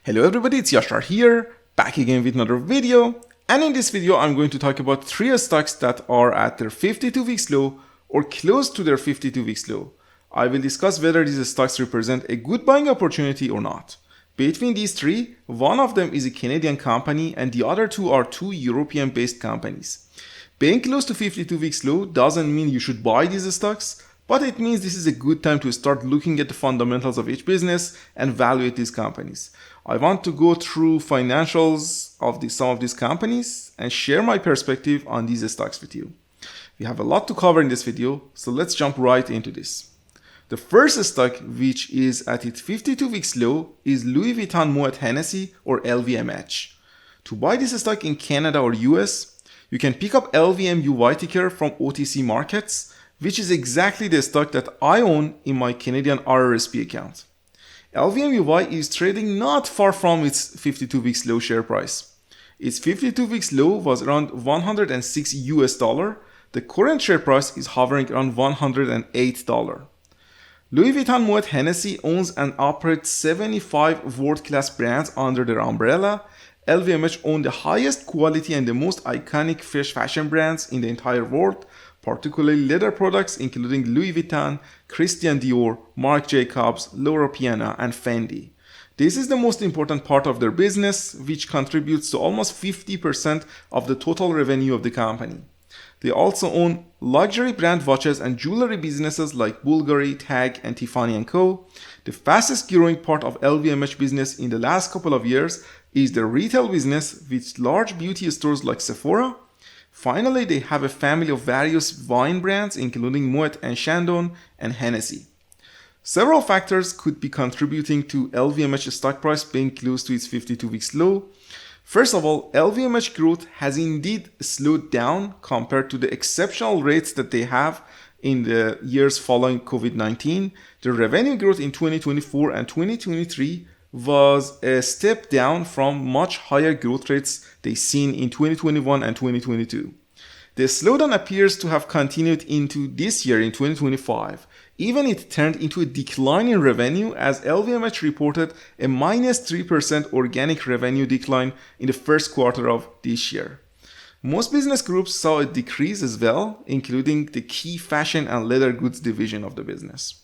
Hello everybody, it's Yashar here, back again with another video. And in this video, I'm going to talk about 3 stocks that are at their 52 weeks low or close to their 52 weeks low. I will discuss whether these stocks represent a good buying opportunity or not. Between these 3, one of them is a Canadian company and the other 2 are 2 European-based companies. Being close to 52 weeks low doesn't mean you should buy these stocks, but it means this is a good time to start looking at the fundamentals of each business and evaluate these companies. I want to go through financials of some of these companies and share my perspective on these stocks with you. We have a lot to cover in this video, so let's jump right into this. The first stock, which is at its 52 weeks low, is Louis Vuitton Moet Hennessy or LVMH. To buy this stock in Canada or US, you can pick up LVMUY ticker from OTC markets, which is exactly the stock that I own in my Canadian RRSP account. LVMUY is trading not far from its 52 weeks low share price. Its 52 weeks low was around $106 US. The current share price is hovering around $108. Louis Vuitton Moet Hennessy owns and operates 75 world-class brands under their umbrella. LVMH owns the highest quality and the most iconic fashion brands in the entire world, particularly leather products including Louis Vuitton, Christian Dior, Marc Jacobs, Loro Piana, and Fendi. This is the most important part of their business, which contributes to almost 50% of the total revenue of the company. They also own luxury brand watches and jewelry businesses like Bulgari, Tag, and Tiffany & Co. The fastest growing part of LVMH business in the last couple of years is the retail business with large beauty stores like Sephora. Finally, they have a family of various wine brands including Moet and Chandon and Hennessy. Several factors could be contributing to LVMH stock price being close to its 52 weeks low. First of all, LVMH growth has indeed slowed down compared to the exceptional rates that they have in the years following COVID-19. The revenue growth in 2024 and 2023 was a step down from much higher growth rates they seen in 2021 and 2022. The slowdown appears to have continued into this year in 2025. Even it turned into a decline in revenue as LVMH reported a -3% organic revenue decline in the first quarter of this year. Most business groups saw a decrease as well, including the key fashion and leather goods division of the business.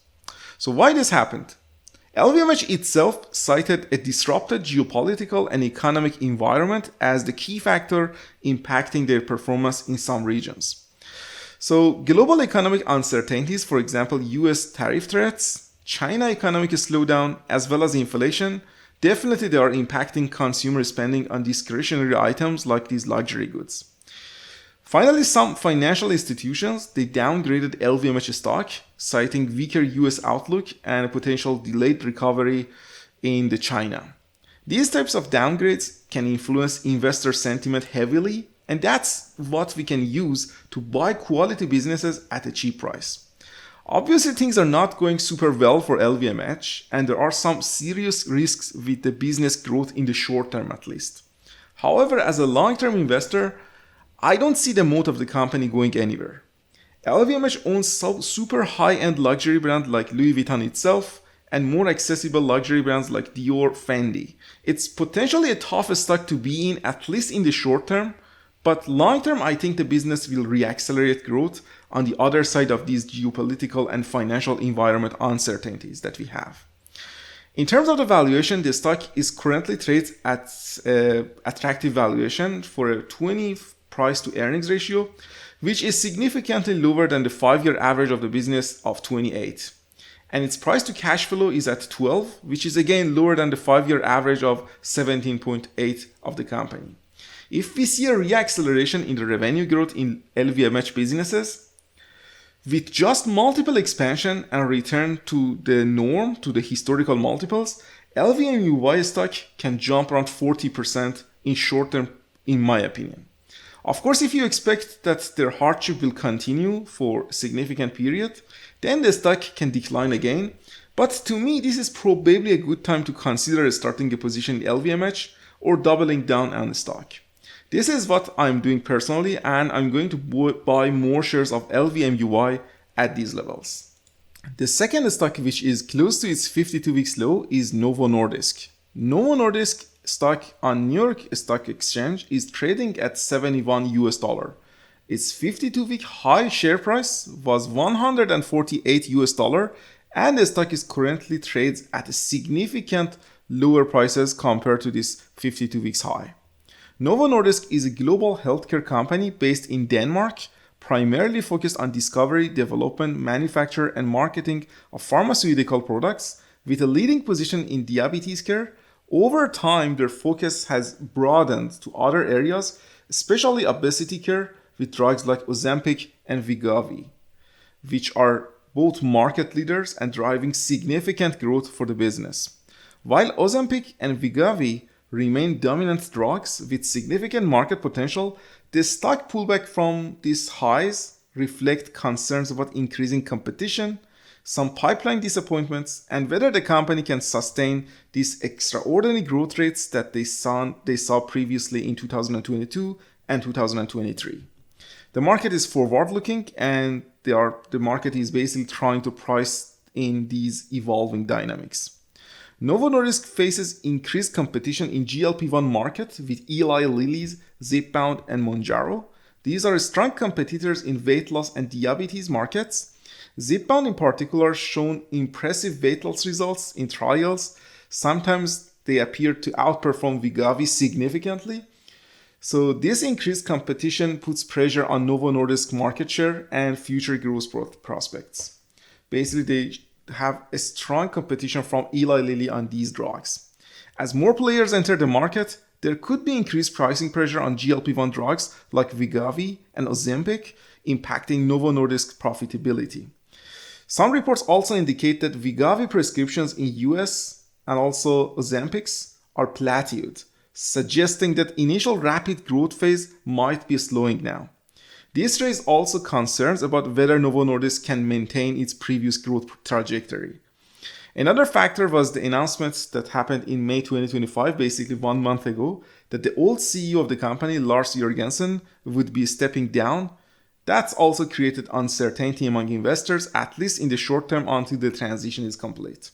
So why this happened? LVMH itself cited a disrupted geopolitical and economic environment as the key factor impacting their performance in some regions. So global economic uncertainties, for example, US tariff threats, China economic slowdown, as well as inflation, definitely they are impacting consumer spending on discretionary items like these luxury goods. Finally, some financial institutions, they downgraded LVMH stock, citing weaker US outlook and a potential delayed recovery in China. These types of downgrades can influence investor sentiment heavily, and that's what we can use to buy quality businesses at a cheap price. Obviously, things are not going super well for LVMH, and there are some serious risks with the business growth in the short term at least. However, as a long-term investor, I don't see the moat of the company going anywhere. LVMH owns super high-end luxury brands like Louis Vuitton itself and more accessible luxury brands like Dior, Fendi. It's potentially a tough stock to be in, at least in the short term, but long term I think the business will reaccelerate growth on the other side of these geopolitical and financial environment uncertainties that we have. In terms of the valuation, the stock is currently traded at attractive valuation for a 20 price to earnings ratio, which is significantly lower than the 5-year average of the business of 28. And its price to cash flow is at 12, which is again lower than the 5-year average of 17.8 of the company. If we see a reacceleration in the revenue growth in LVMH businesses, with just multiple expansion and return to the norm, to the historical multiples, LVMUY stock can jump around 40% in short term, in my opinion. Of course, if you expect that their hardship will continue for a significant period, then the stock can decline again. But to me, this is probably a good time to consider starting a position in LVMH or doubling down on the stock. This is what I'm doing personally, and I'm going to buy more shares of LVMUY at these levels. The second stock which is close to its 52 weeks low is Novo Nordisk. Novo Nordisk stock on New York Stock Exchange is trading at 71 US dollar. Its 52-week high share price was 148 US dollar, and the stock is currently trades at a significant lower prices compared to this 52 weeks high. Novo Nordisk is a global healthcare company based in Denmark, primarily focused on discovery, development, manufacture, and marketing of pharmaceutical products, with a leading position in diabetes care. Over time, their focus has broadened to other areas, especially obesity care, with drugs like Ozempic and Wegovy, which are both market leaders and driving significant growth for the business. While Ozempic and Wegovy remain dominant drugs with significant market potential, the stock pullback from these highs reflect concerns about increasing competition, some pipeline disappointments, and whether the company can sustain these extraordinary growth rates that they saw previously in 2022 and 2023. The market is forward-looking, and the market is basically trying to price in these evolving dynamics. Novo Nordisk faces increased competition in GLP-1 market with Eli Lilly's Zepbound and Mounjaro. These are strong competitors in weight loss and diabetes markets. Zepbound in particular shown impressive weight loss results in trials. Sometimes they appear to outperform Wegovy significantly. So this increased competition puts pressure on Novo Nordisk market share and future growth prospects. Basically, they have a strong competition from Eli Lilly on these drugs. As more players enter the market, there could be increased pricing pressure on GLP-1 drugs like Wegovy and Ozempic, impacting Novo Nordisk profitability. Some reports also indicate that Wegovy prescriptions in US and also Ozempic's are plateaued, suggesting that initial rapid growth phase might be slowing now. This raises also concerns about whether Novo Nordisk can maintain its previous growth trajectory. Another factor was the announcement that happened in May 2025, basically 1 month ago, that the old CEO of the company, Lars Jørgensen, would be stepping down. That's also created uncertainty among investors, at least in the short term until the transition is complete.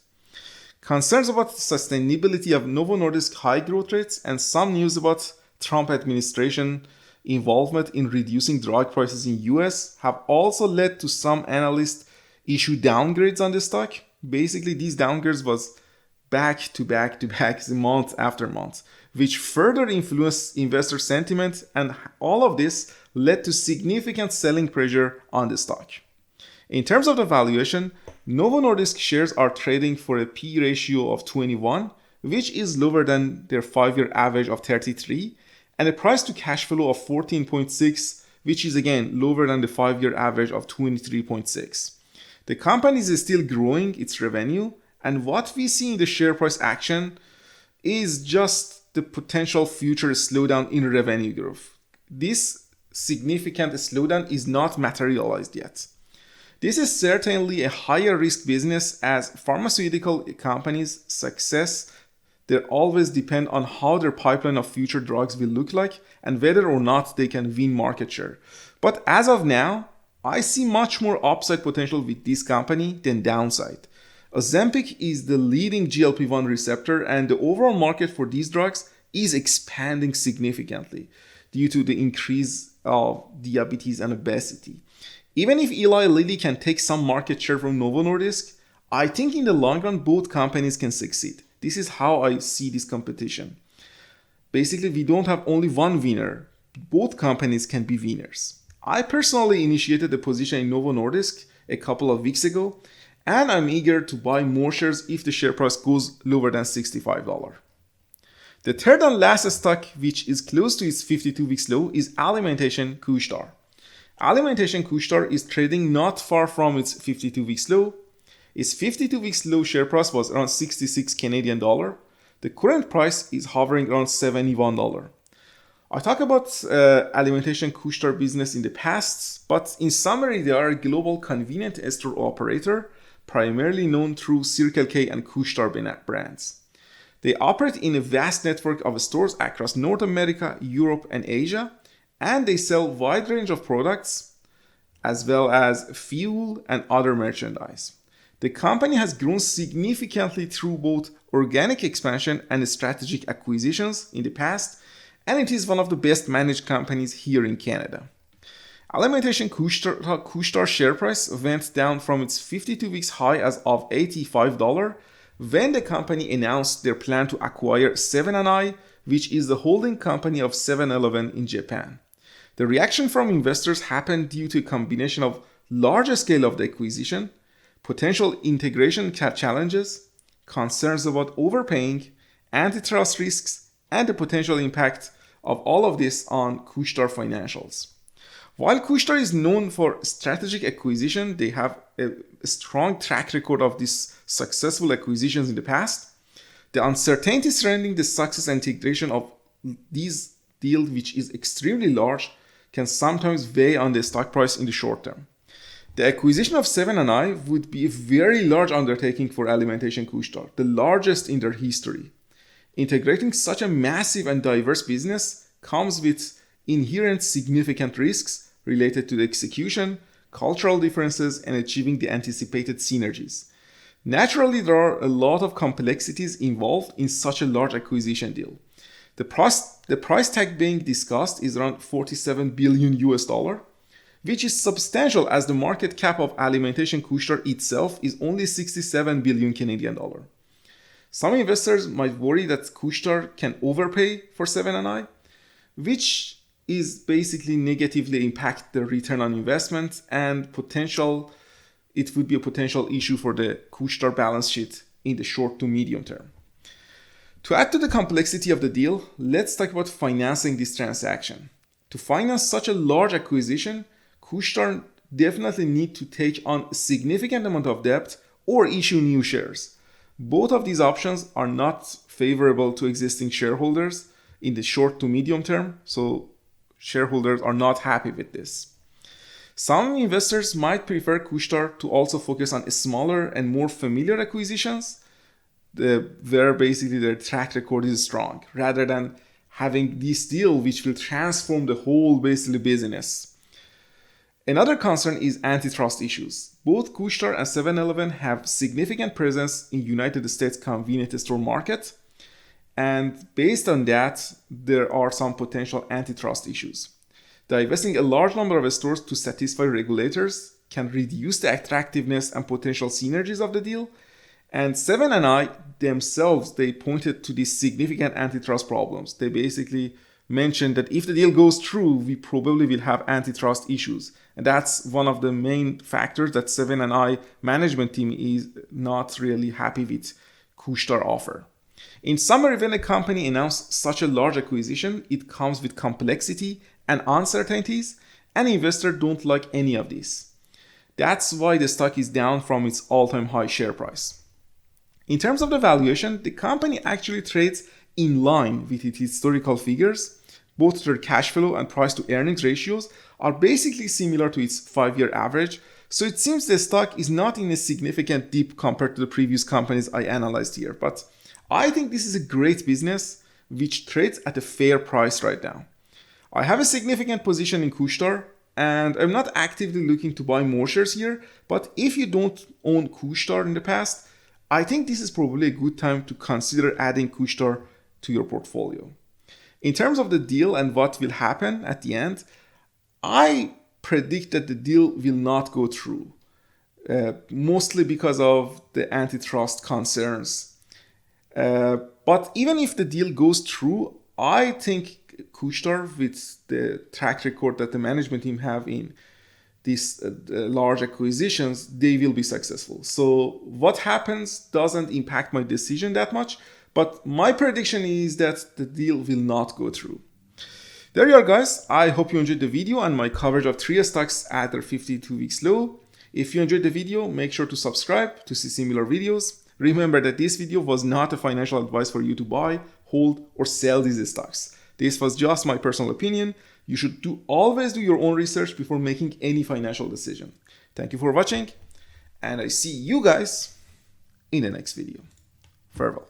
Concerns about the sustainability of Novo Nordisk high growth rates and some news about Trump administration involvement in reducing drug prices in US have also led to some analysts issue downgrades on the stock. Basically, these downgrades was back to back month after month, which further influenced investor sentiment, and all of this led to significant selling pressure on the stock. In terms of the valuation, Novo Nordisk shares are trading for a P ratio of 21, which is lower than their 5-year average of 33, and a price to cash flow of 14.6, which is again lower than the 5-year average of 23.6. The company is still growing its revenue, and what we see in the share price action is just the potential future slowdown in revenue growth. This significant slowdown is not materialized yet. This is certainly a higher risk business, as pharmaceutical companies' success they always depend on how their pipeline of future drugs will look like and whether or not they can win market share. But as of now, I see much more upside potential with this company than downside. Ozempic is the leading GLP-1 receptor, and the overall market for these drugs is expanding significantly due to the increase of diabetes and obesity. Even if Eli Lilly can take some market share from Novo Nordisk, I think in the long run both companies can succeed. This is how I see this competition. Basically, we don't have only one winner. Both companies can be winners. I personally initiated a position in Novo Nordisk a couple of weeks ago, and I'm eager to buy more shares if the share price goes lower than $65. The third and last stock, which is close to its 52-week low, is Alimentation Couche-Tard. Alimentation Couche-Tard is trading not far from its 52-week low. Its 52-week low share price was around 66 Canadian dollar. The current price is hovering around $71. I talked about Alimentation Couche-Tard business in the past, but in summary, they are a global convenience store operator, primarily known through Circle K and Couche-Tard brands. They operate in a vast network of stores across North America, Europe, and Asia, and they sell a wide range of products as well as fuel and other merchandise. The company has grown significantly through both organic expansion and strategic acquisitions in the past, and it is one of the best managed companies here in Canada. Alimentation Couche-Tard share price went down from its 52 weeks high as of $85 when the company announced their plan to acquire Seven & I, which is the holding company of 7-Eleven in Japan. The reaction from investors happened due to a combination of larger scale of the acquisition, potential integration challenges, concerns about overpaying, antitrust risks, and the potential impact of all of this on Couche-Tard financials. While Couche-Tard is known for strategic acquisition, they have a strong track record of these successful acquisitions in the past. The uncertainty surrounding the success and integration of these deals, which is extremely large, can sometimes weigh on the stock price in the short term. The acquisition of Seven & I would be a very large undertaking for Alimentation Couche-Tard, the largest in their history. Integrating such a massive and diverse business comes with inherent significant risks related to the execution, cultural differences, and achieving the anticipated synergies. Naturally, there are a lot of complexities involved in such a large acquisition deal. The price tag being discussed is around $47 billion, which is substantial as the market cap of Alimentation Couche-Tard itself is only 67 billion Canadian dollar. Some investors might worry that Couche-Tard can overpay for Seven & I, which is basically negatively impact the return on investment and it would be a potential issue for the Couche-Tard balance sheet in the short to medium term. To add to the complexity of the deal, let's talk about financing this transaction. To finance such a large acquisition, Couche-Tard definitely need to take on a significant amount of debt or issue new shares. Both of these options are not favorable to existing shareholders in the short to medium term, so shareholders are not happy with this. Some investors might prefer Couche-Tard to also focus on smaller and more familiar acquisitions, where basically their track record is strong, rather than having this deal which will transform the whole basically business. Another concern is antitrust issues. Both Couche-Tard and 7-Eleven have significant presence in United States convenience store market, and based on that, there are some potential antitrust issues. Divesting a large number of stores to satisfy regulators can reduce the attractiveness and potential synergies of the deal. And Seven & I themselves, they pointed to these significant antitrust problems. They basically mentioned that if the deal goes through, we probably will have antitrust issues. And that's one of the main factors that Seven & I management team is not really happy with Couche-Tard offer. In summary, when a company announces such a large acquisition, it comes with complexity and uncertainties, and investors don't like any of this. That's why the stock is down from its all-time high share price. In terms of the valuation, the company actually trades in line with its historical figures. Both their cash flow and price to earnings ratios are basically similar to its 5-year average, so it seems the stock is not in a significant dip compared to the previous companies I analyzed here. But I think this is a great business which trades at a fair price right now. I have a significant position in Couche-Tard, and I'm not actively looking to buy more shares here, but if you don't own Couche-Tard in the past, I think this is probably a good time to consider adding Couche-Tard to your portfolio. In terms of the deal and what will happen at the end, I predict that the deal will not go through, mostly because of the antitrust concerns. But even if the deal goes through, I think Couche-Tard, with the track record that the management team have in these large acquisitions, they will be successful. So what happens doesn't impact my decision that much, but my prediction is that the deal will not go through. There you are, guys. I hope you enjoyed the video and my coverage of 3 stocks at their 52 weeks low. If you enjoyed the video, make sure to subscribe to see similar videos. Remember that this video was not a financial advice for you to buy, hold, or sell these stocks. This was just my personal opinion. You should always do your own research before making any financial decision. Thank you for watching, and I see you guys in the next video. Farewell.